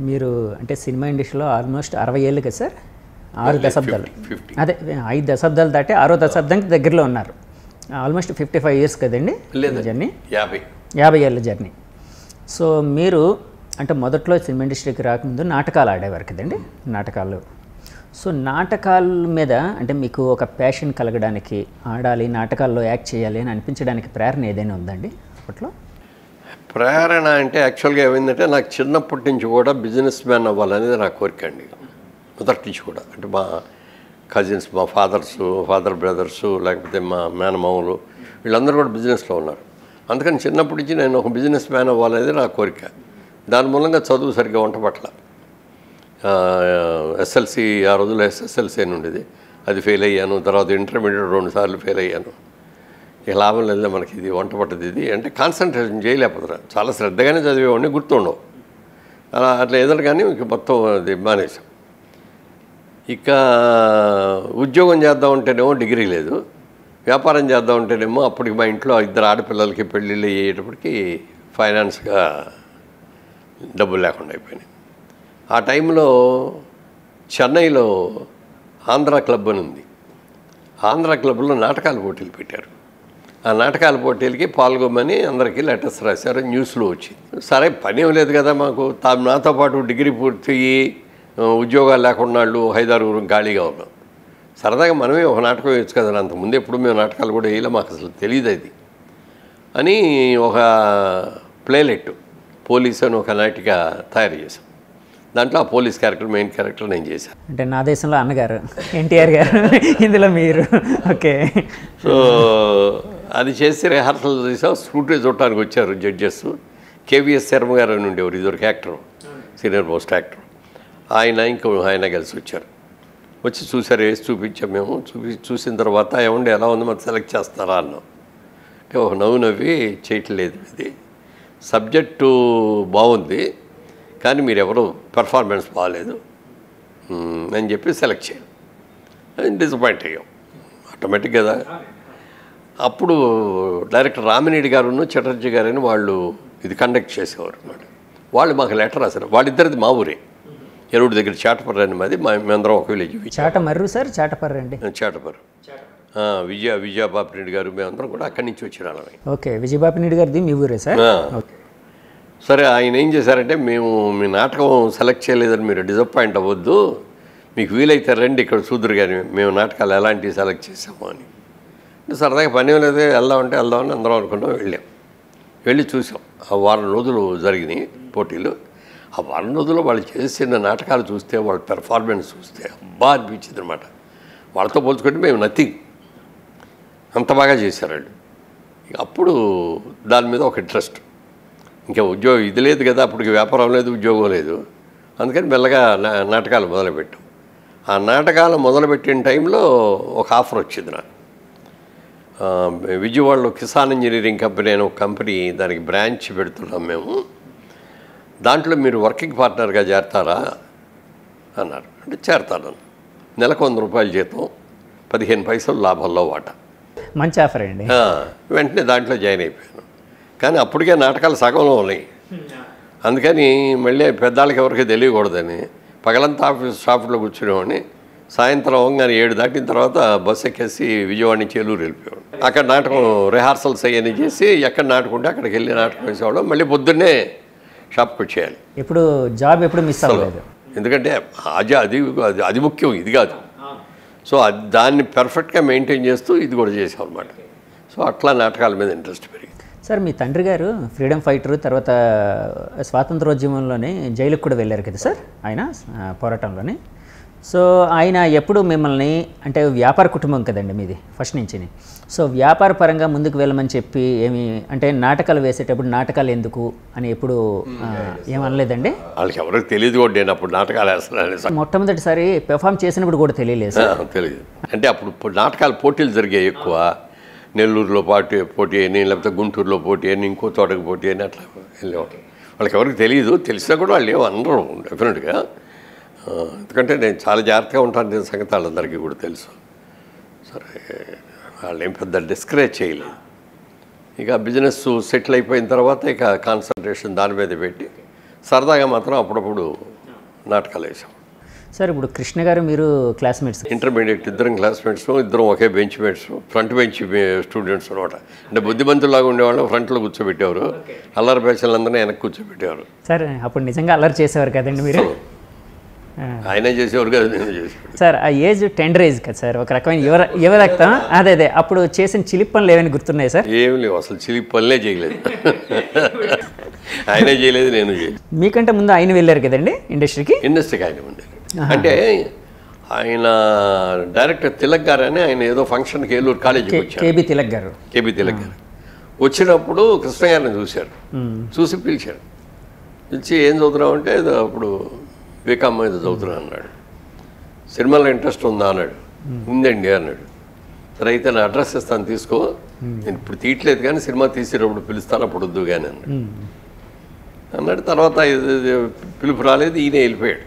మీరు అంటే సినిమా ఇండస్ట్రీలో ఆల్మోస్ట్ 60 ఏళ్ళు కదా సార్? 6 దశాబ్దాలు. అదే 5 దశాబ్దాలు దాటి 6వ దశాబ్దానికి దగ్గరలో ఉన్నారు. ఆల్మోస్ట్ 55 ఇయర్స్ కదండి జర్నీ? 50 ఏళ్ళ జర్నీ. సో మీరు అంటే మొదట్లో సినిమా ఇండస్ట్రీకి రాకముందు నాటకాలు ఆడేవారు కదండి, నాటకాలు. సో నాటకాల మీద అంటే మీకు ఒక ప్యాషన్ కలగడానికి, ఆడాలి నాటకాల్లో యాక్ట్ చేయాలి అని అనిపించడానికి ప్రేరణ ఏదైనా ఉందండి అప్పట్లో? ప్రేరణ అంటే యాక్చువల్గా ఏమైందంటే నాకు చిన్నప్పటి నుంచి కూడా బిజినెస్ మ్యాన్ అవ్వాలనేది నా కోరిక అండి. మొదటి నుంచి కూడా అంటే మా కజిన్స్, మా ఫాదర్ బ్రదర్సు, లేకపోతే మా మేనమామలు వీళ్ళందరూ కూడా బిజినెస్లో ఉన్నారు. అందుకని చిన్నప్పటి నుంచి నేను ఒక బిజినెస్ మ్యాన్ అవ్వాలనేది నా కోరిక. దాని మూలంగా చదువు సరిగ్గా వంట పట్ల ఎస్ఎల్సి, ఆ రోజుల్లో ఎస్ఎస్ఎల్సి అని ఉండేది, అది ఫెయిల్ అయ్యాను. తర్వాత ఇంటర్మీడియట్ 2 సార్లు ఫెయిల్ అయ్యాను. ఇక లాభం లేదు మనకి, ఇది వంట పట్టదు ఇది అంటే కాన్సన్ట్రేషన్ చేయలేకపోతున్నా. చాలా శ్రద్ధగానే చదివేవాడిని, గుర్తుండవు అట్లా ఏదైనా కానీ ఇక మొత్తం అది మానేసాం. ఇక ఉద్యోగం చేద్దామంటేనేమో డిగ్రీ లేదు, వ్యాపారం చేద్దామంటేనేమో అప్పటికి మా ఇంట్లో 2 ఆడపిల్లలకి పెళ్ళిళ్ళు అయ్యేటప్పటికి ఫైనాన్స్గా డబ్బులు లేకుండా అయిపోయినాయి. ఆ టైంలో చెన్నైలో ఆంధ్ర క్లబ్ అని ఉంది. ఆంధ్ర క్లబ్లో నాటకాల పోటీలు పెట్టారు. ఆ నాటకాల పోటీలకి పాల్గొమని అందరికీ లెటర్స్ రాశారు, న్యూస్లో వచ్చింది. సరే పని ఏం లేదు కదా మాకు, నాతో పాటు డిగ్రీ పూర్తి ఉద్యోగాలు లేకుండా వాళ్ళు 5-6 ఖాళీగా ఉన్నాం. సరదాగా మనమే ఒక నాటకం వేయచ్చు కదా. అంతకుముందు ఎప్పుడు మేము నాటకాలు కూడా వేయలే, మాకు అసలు తెలియదు అది అని ఒక ప్లేలెట్ పోలీస్ అని ఒక నాటిక తయారు చేశాం. దాంట్లో ఆ పోలీస్ క్యారెక్టర్, మెయిన్ క్యారెక్టర్ నేను చేశాను. అంటే నా దేశంలో అన్నగారు ఎన్టీఆర్ గారు, ఇందులో మీరు. ఓకే. సో అది చేసి రిహార్సల్ చేసాం. స్కూటీ చూడటానికి వచ్చారు జడ్జెస్. కేవీఎస్ శర్మ గారు అని ఉండేవారు, ఇదివరకు యాక్టర్, సీనియర్ మోస్ట్ యాక్టర్. ఆయన కలిసి వచ్చారు. వచ్చి చూసారు, వేసి చూపించాం. మేము చూసిన తర్వాత ఏమండి ఎలా ఉంది మరి సెలెక్ట్ చేస్తారా అన్నాం. అంటే ఒక నవ్వి చేయట్లేదు, ఇది సబ్జెక్టు బాగుంది కానీ మీరెవరు పెర్ఫార్మెన్స్ బాగాలేదు అని చెప్పి సెలెక్ట్ చేయాలి. డిసప్పాయింట్ అయ్యాం ఆటోమేటిక్ కదా. అప్పుడు డైరెక్టర్ రామినేడి గారును చటర్జీ గారని వాళ్ళు ఇది కండక్ట్ చేసేవారు అన్నమాట. వాళ్ళు మాకు లెటర్ రాశారు. వాళ్ళిద్దరిది మా ఊరే, ఎరువుడి దగ్గర చాటపర్రు అని మాది. మేమందరం ఒక విలేజ్. చాటమర్రు సార్? చాటపర్రు అండి. చాటపర్రు. విజయబాపిరెడ్డి గారు మేమందరం కూడా అక్కడి నుంచి వచ్చిన వాళ్ళమే. ఓకే. విజయబాపిరెడ్డి గారిది మీ ఊరే సార్? సరే ఆయన ఏం చేశారంటే, మేము మీ నాటకం సెలెక్ట్ చేయలేదని మీరు డిసప్పాయింట్ అవ్వద్దు, మీకు వీలైతే రండి ఇక్కడ చూద్దరు కానీ మేము నాటకాలు ఎలాంటివి సెలెక్ట్ చేసాము అని. సరదాగా పని లేదు, వెళ్దామంటే వెళ్దామని అందరం అనుకున్నాం. వెళ్ళి చూసాం. ఆ వారం రోజులు జరిగినాయి పోటీలు. ఆ వారం రోజుల్లో వాళ్ళు చేసిన నాటకాలు చూస్తే, వాళ్ళ పెర్ఫార్మెన్స్ చూస్తే అబ్బా అనిపించింది అనమాట. వాళ్ళతో పోల్చుకుంటే మేము నథింగ్, అంత బాగా చేశారు వాళ్ళు. అప్పుడు దాని మీద ఒక ఇంట్రెస్ట్. ఇంకా ఉద్యోగం ఇది లేదు కదా, అప్పటికి వ్యాపారం లేదు, ఉద్యోగం లేదు. అందుకని మెల్లగా నాటకాలు మొదలుపెట్టాం. ఆ నాటకాలు మొదలుపెట్టిన టైంలో ఒక ఆఫర్ వచ్చింది నాకు. విజయవాడలో కిసాన్ ఇంజనీరింగ్ కంపెనీ అని ఒక కంపెనీ, దానికి బ్రాంచ్ పెడుతున్నాం మేము, దాంట్లో మీరు వర్కింగ్ పార్ట్నర్గా చేరతారా అన్నారు. అంటే చేరతాను. నెలకు 100 రూపాయలు జీతం, 15 పైసలు లాభంలో వాటా. మంచి ఆఫర్ అండి. వెంటనే దాంట్లో జాయిన్ అయిపోయాను. కానీ అప్పటికే నాటకాలు సగంలో ఉన్నాయి. అందుకని మళ్ళీ పెద్దాళ్ళకి ఎవరికి తెలియకూడదని పగలంతా షాపులో కూర్చునేవాడిని. సాయంత్రం కానీ 7 దాటిన తర్వాత బస్సు ఎక్కేసి విజయవాడ నుంచి ఏలూరు వెళ్ళిపోయాడు. అక్కడ నాటకం రిహార్సల్స్ అయ్యని చేసి ఎక్కడ నాటుకుంటే అక్కడికి వెళ్ళి నాటకం వేసేవాళ్ళం. మళ్ళీ పొద్దున్నే షాప్కి వచ్చేయాలి. ఇప్పుడు జాబ్ ఎప్పుడు మిస్ అవ్వలేదు, ఎందుకంటే అది ముఖ్యం, ఇది కాదు. సో దాన్ని పర్ఫెక్ట్గా మెయింటైన్ చేస్తూ ఇది కూడా చేసాం అనమాట. సో అట్లా నాటకాల మీద ఇంట్రెస్ట్ పెరిగింది. సార్ మీ తండ్రి గారు ఫ్రీడమ్ ఫైటరు, తర్వాత స్వాతంత్రోద్యమంలోనే జైలుకు కూడా వెళ్ళారు కదా సార్ ఆయన పోరాటంలోనే. సో ఆయన ఎప్పుడు మిమ్మల్ని అంటే వ్యాపార కుటుంబం కదండి మీది ఫస్ట్ నుంచి. సో వ్యాపార పరంగా ముందుకు వెళ్ళమని చెప్పి ఏమి అంటే నాటకాలు వేసేటప్పుడు నాటకాలు ఎందుకు అని ఎప్పుడు ఏమనలేదండి? వాళ్ళకి ఎవరికి తెలియదు కూడా, నేను అప్పుడు నాటకాలు వేస్తున్నాను. మొట్టమొదటిసారి పెర్ఫామ్ చేసినప్పుడు కూడా తెలియలేదు సార్? తెలియదు. అంటే అప్పుడు నాటకాల పోటీలు జరిగాయి ఎక్కువ. నెల్లూరులో పోటీ అని, లేకపోతే గుంటూరులో పోటీ అని, ఇంకో చోటకి పోటీ అని అట్లా వెళ్ళేవాడు. వాళ్ళకి ఎవరికి తెలియదు. తెలిసినా కూడా వాళ్ళు ఏమో అనరు డెఫినెట్గా. ఎందుకంటే నేను చాలా జాగ్రత్తగా ఉంటాను, నేను సంగతి వాళ్ళందరికీ కూడా తెలుసు. సరే వాళ్ళు ఏం పెద్ద డిస్కరేజ్ చేయలేదు. ఇక బిజినెస్ సెటిల్ అయిపోయిన తర్వాత ఇక కాన్సన్ట్రేషన్ దాని మీద పెట్టి సరదాగా మాత్రం అప్పుడప్పుడు నాటకాలు వేసాం. సార్ ఇప్పుడు కృష్ణ గారు మీరు క్లాస్మేట్స్? ఇంటర్మీడియట్ ఇద్దరం క్లాస్మేట్స్, ఇద్దరం ఒకే bench mates, front bench students అనమాట. అంటే బుద్ధిమంతులాగా ఉండేవాళ్ళు ఫ్రంట్లో కూర్చోబెట్టేవారు, అల్లరి పేషలందరినీ వెనక్కి కూర్చోబెట్టేవారు. సార్ అప్పుడు నిజంగా అల్లరి చేసేవారు కదండి మీరు? ఆయనే చేసేవారు కదా, నేను చేసేవాడు. సార్ ఆ ఏజ్ టెండర్ ఏజ్ కదా సార్, ఒక రకమైన యువరక్తం. అదే అప్పుడు చేసిన చిలిపి పనులు ఏమైనా గుర్తున్నాయి సార్? ఏం లేవు, అసలు చిలిపి పనులే చేయలేదు. ఆయనే చేయలేదు, నేను చేయలేదు. మీకంటే ముందు ఆయన వెళ్ళారు కదండి ఇండస్ట్రీకి? ఇండస్ట్రీకి ఆయన ఉంది. అంటే ఆయన డైరెక్టర్ తిలక్ గారు అని ఆయన ఏదో ఫంక్షన్కి ఏలూరు కాలేజీకి వచ్చారు. కేబీ తిలక్ గారు. వచ్చినప్పుడు కృష్ణ గారిని చూశారు, చూసి పిలిచారు. పిలిచి ఏం చదువుతున్నావు అంటే అప్పుడు బీకామ్ ఏదో చదువుతున్నా అన్నాడు. సినిమాలో ఇంట్రెస్ట్ ఉందా అన్నాడు. ఉందండి అన్నాడు. సరే అయితే నా అడ్రస్ ఇస్తాను తీసుకో, నేను ఇప్పుడు తీయట్లేదు కానీ సినిమా తీసేటప్పుడు పిలుస్తాను, అప్పుడు వద్దు కానీ అన్నాడు. తర్వాత పిలుపు రాలేదు, ఈయన వెళ్ళిపోయాడు.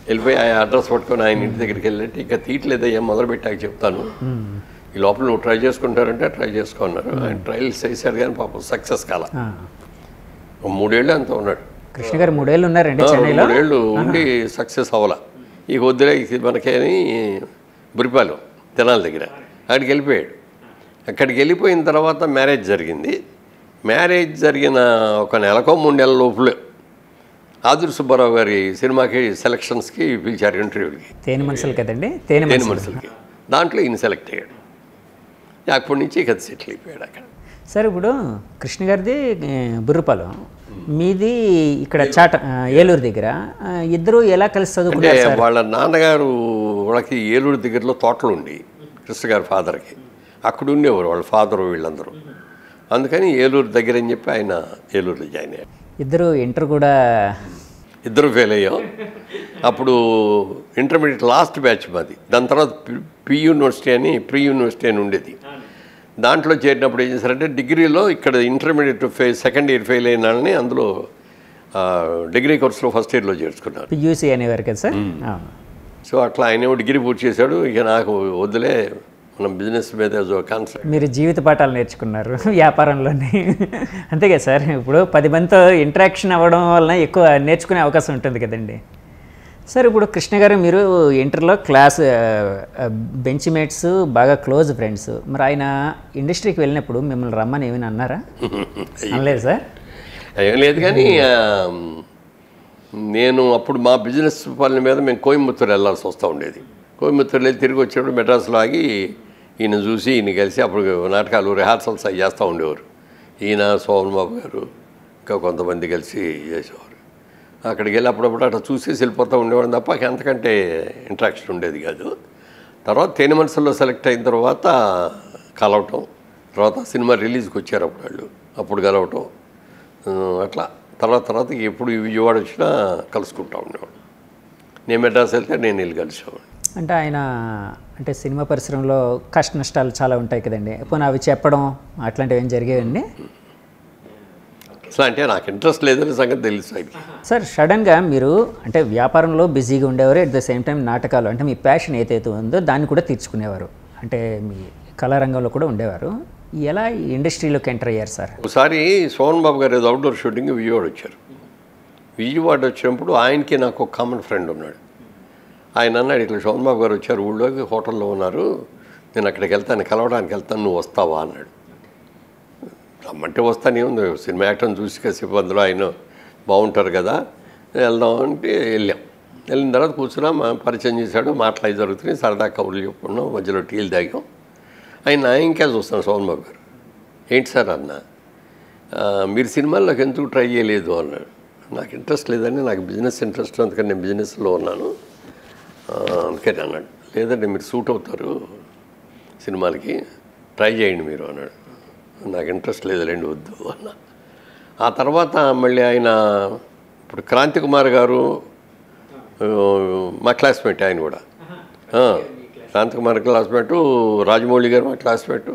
వెళ్ళిపోయి ఆ అడ్రస్ పట్టుకొని ఆయన ఇంటి దగ్గరికి వెళ్ళినట్టు ఇంకా తీయట్లేదయ్యా మొదలుపెట్టాక చెప్తాను, ఈ లోపల నువ్వు ట్రై చేసుకుంటారంటే ట్రై చేసుకున్నారు. ఆయన ట్రయల్స్ చేశారు కానీ పాపం సక్సెస్ కాల. 3 ఏళ్ళు అంత ఉన్నాడు కృష్ణ గారు. 3 ఏళ్ళు ఉన్నారండి చెన్నైలో. 3 ఏళ్ళు ఉండి సక్సెస్ అవ్వాల. ఇక వద్దులే మనకేని బురిపాలెం తెనాల దగ్గర అక్కడికి వెళ్ళిపోయాడు. అక్కడికి వెళ్ళిపోయిన తర్వాత మ్యారేజ్ జరిగింది. మ్యారేజ్ జరిగిన ఒక నెలకో 3 నెలల లోపలే ఆదురు సుబ్బారావు గారి సినిమాకి సెలక్షన్స్కి పిలిచారు ఇంటర్వ్యూకి. తేనె మనసులు కదండి, తేనె మనసులకి. దాంట్లో ఈయన సెలెక్ట్ అయ్యాడు. అప్పటి నుంచి ఇక సెటిల్ అయిపోయాడు అక్కడ. సార్ ఇప్పుడు కృష్ణ గారిది బుర్రపాలెం, మీది ఇక్కడ ఏలూరు దగ్గర. ఇద్దరు ఎలా కలిసి చదువుకున్నారు? వాళ్ళ నాన్నగారు వాళ్ళకి ఏలూరు దగ్గరలో తోటలు ఉండి కృష్ణ గారి ఫాదర్కి అక్కడ ఉండేవారు వాళ్ళ ఫాదరు వీళ్ళందరూ. అందుకని ఏలూరు దగ్గర అని చెప్పి ఆయన ఏలూరులో జాయిన్ అయ్యారు. ఇద్దరు ఇంటర్ కూడా ఇద్దరు ఫెయిల్ అయ్యాం. అప్పుడు ఇంటర్మీడియట్ లాస్ట్ బ్యాచ్ మాది. దాని తర్వాత ప్రీ యూనివర్సిటీ అని ఉండేది. దాంట్లో చేరినప్పుడు ఏం చేశారంటే డిగ్రీలో ఇక్కడ ఇంటర్మీడియట్ సెకండ్ ఇయర్ ఫెయిల్ అయిన వాళ్ళని అందులో డిగ్రీ కోర్సులో ఫస్ట్ ఇయర్లో చేర్చుకున్నారు. యూసీ అనేవారు కదా సార్. సో అట్లా ఆయన డిగ్రీ పూర్తి చేశాడు. ఇక నాకు వద్దులే, మనం బిజినెస్ మీద కాన్సెప్ట్. మీరు జీవిత పాఠాలు నేర్చుకున్నారు వ్యాపారంలోనే, అంతే కదా సార్. ఇప్పుడు 10 మందితో ఇంటరాక్షన్ అవ్వడం వలన ఎక్కువ నేర్చుకునే అవకాశం ఉంటుంది కదండి సార్. ఇప్పుడు కృష్ణ గారు మీరు ఇంటర్లో క్లాస్ బెంచ్ మేట్స్, బాగా క్లోజ్ ఫ్రెండ్స్. మరి ఆయన ఇండస్ట్రీకి వెళ్ళినప్పుడు మిమ్మల్ని రమ్మని ఏమైనా అన్నారా? అనలేదు సార్? ఏం లేదు, కానీ నేను అప్పుడు మా బిజినెస్ పనుల మీద మేము కోయంబత్తూరు వెళ్ళాల్సి వస్తూ ఉండేది. కోయంబత్తూరు వెళ్ళి తిరిగి వచ్చేటప్పుడు మెడ్రాస్లో ఆగి ఈయన చూసి ఈయన కలిసి అప్పుడు నాటకాలు రిహార్సల్స్ అవి చేస్తూ ఉండేవారు. ఈయన సోమన్ బాబు గారు ఇంకా కొంతమంది కలిసి చేసేవారు. అక్కడికి వెళ్ళి అప్పుడప్పుడు అట్లా చూసేసి వెళ్ళిపోతూ ఉండేవాడు తప్ప అంతకంటే ఇంట్రాక్షన్ ఉండేది కాదు. తర్వాత తేనె మనసుల్లో సెలెక్ట్ అయిన తర్వాత కలవటం, తర్వాత సినిమా రిలీజ్కి వచ్చారు అప్పుడు వాళ్ళు, అప్పుడు కలవటం, అట్లా తర్వాత ఎప్పుడు విజయవాడ వచ్చినా కలుసుకుంటూ ఉండేవాడు. నేను మెడ్రాస్ వెళ్తే నేను వెళ్ళి కలిసేవాడు. అంటే ఆయన అంటే సినిమా పరిశ్రమలో కష్ట నష్టాలు చాలా ఉంటాయి కదండి, పోనీ అవి చెప్పడం అట్లాంటివి ఏం జరిగేవండి? అసలు అంటే నాకు ఇంట్రెస్ట్ లేదని సంగతి తెలుసు ఆయనకి. సార్ సడన్గా మీరు అంటే వ్యాపారంలో బిజీగా ఉండేవారు, ఎట్ ద సేమ్ టైం నాటకాలు అంటే మీ ప్యాషన్ ఏదైతే ఉందో దాన్ని కూడా తీర్చుకునేవారు, అంటే మీ కళారంగంలో కూడా ఉండేవారు. ఎలా ఇండస్ట్రీలోకి ఎంటర్ అయ్యారు సార్? ఒకసారి సోమన్ బాబు గారు ఏదో అవుట్డోర్ షూటింగ్ విజయవాడ వచ్చారు. విజయవాడ వచ్చినప్పుడు ఆయనకి నాకు ఒక కామన్ ఫ్రెండ్ ఉన్నాడు. ఆయన అన్నాడు, ఇట్లా సోమన్ బాబు గారు వచ్చారు ఊళ్ళోకి, హోటల్లో ఉన్నారు, నేను అక్కడికి వెళ్తాను, కలవడానికి వెళ్తాను, నువ్వు వస్తావా అన్నాడు. రమ్మంటే వస్తానే ఉంది, సినిమా యాక్టర్ని చూసి కాసేపు అందులో ఆయన బాగుంటారు కదా, వెళ్దాం అంటే వెళ్ళాం. వెళ్ళిన తర్వాత కూర్చున్నా, పరిచయం చేశాడు, మాటలు అవి జరుగుతున్నాయి, సరదా కబుర్లు చెప్పుకున్నాం, మధ్యలో టీలు తాగాం. ఆయన ఇంకా చూస్తాను సోమన్ బాబు గారు. ఏంటి సార్ అన్న, మీరు సినిమాల్లోకి ఎందుకు ట్రై చేయలేదు అన్నాడు. నాకు ఇంట్రెస్ట్ లేదండి, నాకు బిజినెస్ ఇంట్రెస్ట్, అందుకని నేను బిజినెస్లో ఉన్నాను అందుకని అన్నాడు. లేదంటే మీరు సూట్ అవుతారు సినిమాలకి, ట్రై చేయండి మీరు అన్నాడు. నాకు ఇంట్రెస్ట్ లేదులేండి, వద్దు అన్న. ఆ తర్వాత మళ్ళీ ఆయన ఇప్పుడు క్రాంతి కుమార్ గారు మా క్లాస్మేట్, ఆయన కూడా క్రాంతి కుమార్ క్లాస్మేటు, రాజమౌళి గారు మా క్లాస్మేటు,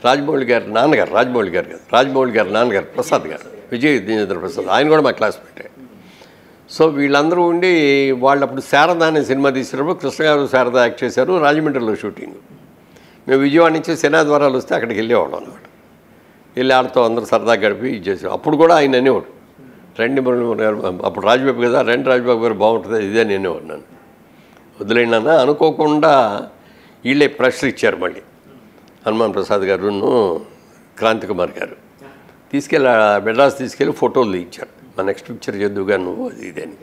రాజమౌళి గారు నాన్నగారు, రాజమౌళి గారు కాదు, రాజమౌళి గారు నాన్నగారు ప్రసాద్ గారు, విజయ్ దీనేంద్ర ప్రసాద్, ఆయన కూడా మా క్లాస్మేటే. సో వీళ్ళందరూ ఉండి వాళ్ళు అప్పుడు శారద అనే సినిమా తీసినప్పుడు కృష్ణ గారు శారద యాక్ట్ చేశారు, రాజమండ్రిలో షూటింగ్. మేము విజయవాడ నుంచి శనాద్వారాలు వస్తే అక్కడికి వెళ్ళేవాళ్ళం అనమాట. వెళ్ళి ఆడుతూ అందరూ సరదాగా గడిపి ఇది చేసాం. అప్పుడు కూడా ఆయన అనేవాడు, రండి మురళీమోహన్ గారు, అప్పుడు రాజబాబు కదా, రండి రాజబాబు గారు బాగుంటుంది ఇదే నేనే ఉన్నాను. వదిలేనా అనుకోకుండా వీళ్ళే ప్రశ్నలు ఇచ్చారు మళ్ళీ. హనుమాన్ ప్రసాద్ గారును క్రాంతి కుమార్ గారు తీసుకెళ్ళి మెడ్రాస్ తీసుకెళ్ళి ఫోటోలు ఇచ్చారు. మా నెక్స్ట్ పిక్చర్ చేద్దుగా నువ్వు అది ఇది అని.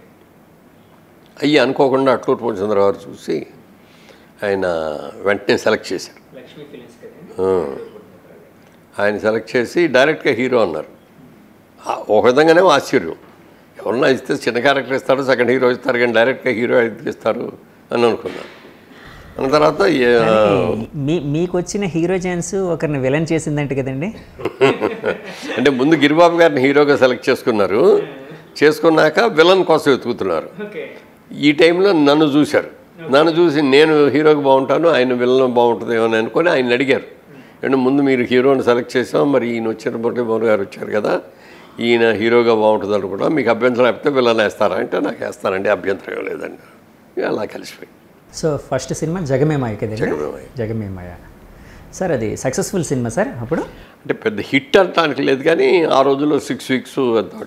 అయ్యి అనుకోకుండా అట్లూరు పూర్ణచంద్రరావు గారు చూసి ఆయన వెంటనే సెలెక్ట్ చేశారు. ఆయన సెలెక్ట్ చేసి డైరెక్ట్గా హీరో అన్నారు. ఒక విధంగానే ఆశ్చర్యం, ఎవరన్నా ఇస్తే చిన్న క్యారెక్టర్ ఇస్తారు, సెకండ్ హీరో ఇస్తారు, కానీ డైరెక్ట్గా హీరో ఇస్తారు అని అనుకున్నాను. అన్న తర్వాత మీకు వచ్చిన హీరో ఛాన్స్ ఒకరిని విలన్ చేసిందంట కదండి. అంటే ముందు గిరిబాబు గారిని హీరోగా సెలెక్ట్ చేసుకున్నారు, చేసుకున్నాక విలన్ కోసం వెతుకుతున్నారు. ఈ టైంలో నన్ను చూశారు, నన్ను చూసి నేను హీరోకి బాగుంటాను, ఆయన విలన్ బాగుంటుంది అని అనుకొని ఆయన అడిగారు. అంటే ముందు మీరు హీరోని సెలెక్ట్ చేసాం, మరి ఈయన వచ్చిన మురళీమోహన్ గారు వచ్చారు కదా, ఈయన హీరోగా బాగుంటుంది అనుకుంటా, మీకు అభ్యంతరం అయిపోతే విలన్ వేస్తారా అంటే నాకు వేస్తానండి, అభ్యంతరం లేదండి. అలా కలిసిపోయి. సో ఫస్ట్ సినిమా జగమేమాయ కదండి. జగమేమాయ సార్, అది సక్సెస్ఫుల్ సినిమా సార్ అప్పుడు? అంటే పెద్ద హిట్ అంటానికి లేదు, కానీ ఆ రోజుల్లో 6 వీక్స్ అంత